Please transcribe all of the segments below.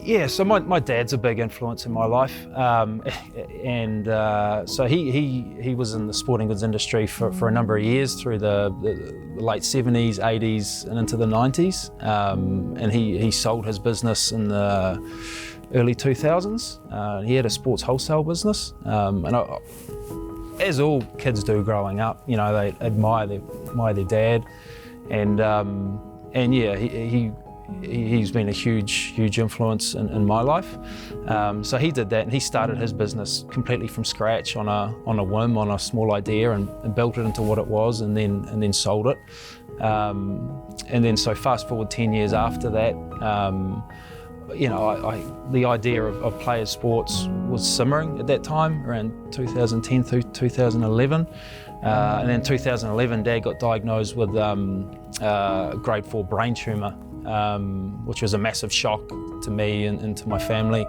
Yeah, so my dad's a big influence in my life, so he was in the sporting goods industry for a number of years through the late 70s, 80s and into the 90s, and he sold his business in the early 2000s. He had a sports wholesale business, as all kids do growing up, you know, they admire their dad, and yeah, he's been a huge influence in my life. So he did that, and he started his business completely from scratch on a whim, on a small idea, and built it into what it was, and then sold it. And then so fast forward 10 years after that, you know, the idea of players sports was simmering at that time, around 2010 through 2011. And then 2011, Dad got diagnosed with a grade 4 brain tumour, which was a massive shock to me and to my family.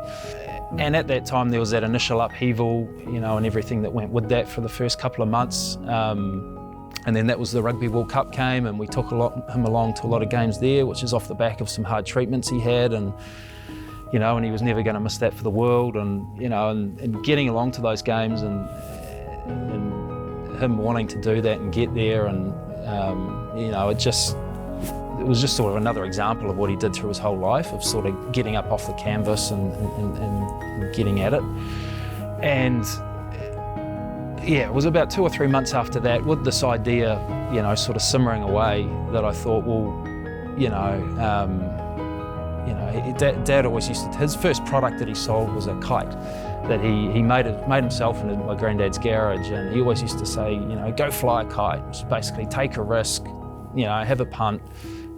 And at that time, there was that initial upheaval, you know, and everything that went with that for the first couple of months. And then that was the Rugby World Cup came, and we took him along to a lot of games there, which is off the back of some hard treatments he had, and you know, and he was never going to miss that for the world, and you know, and getting along to those games, and him wanting to do that and get there, and you know, it was just sort of another example of what he did through his whole life, of sort of getting up off the canvas and getting at it. And yeah, it was about 2 or 3 months after that, with this idea, you know, sort of simmering away, that I thought, well, you know, Dad always used to, his first product that he sold was a kite that he made himself in my granddad's garage, and he always used to say, you know, go fly a kite, which is basically take a risk, you know, have a punt,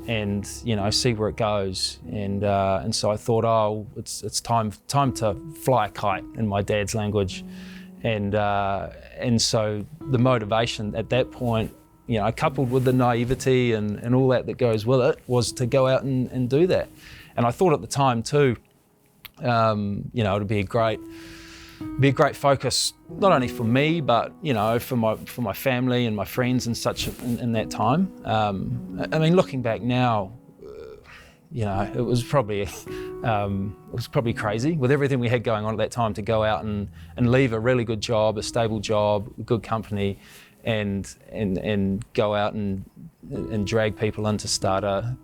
and you know, see where it goes. And so I thought, oh, it's time to fly a kite, in my dad's language. And so the motivation at that point, you know, coupled with the naivety and all that goes with it, was to go out and do that. And I thought at the time too, you know, it'd be a great focus, not only for me, but you know, for my family and my friends and such in that time. I mean, looking back now, you know, it was probably crazy with everything we had going on at that time, to go out and leave a really good job, a stable job, a good company, and go out and drag people in to start a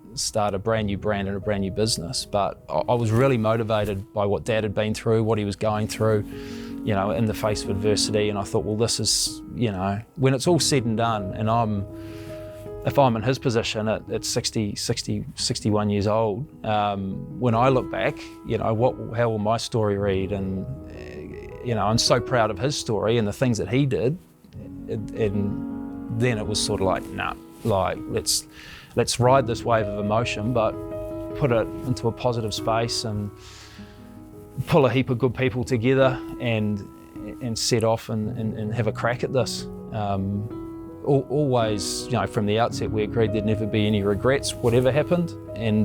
brand new brand and a brand new business. But I was really motivated by what Dad had been through, what he was going through, you know, in the face of adversity. And I thought, well, this is, you know, when it's all said and done, and if I'm in his position at 61 years old, when I look back, you know, how will my story read? And you know, I'm so proud of his story and the things that he did. And then it was sort of like, nah, like let's ride this wave of emotion, but put it into a positive space and pull a heap of good people together and set off and have a crack at this. Always, you know, from the outset, we agreed there'd never be any regrets, whatever happened, and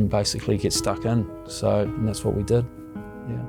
basically get stuck in. So, and that's what we did. Yeah.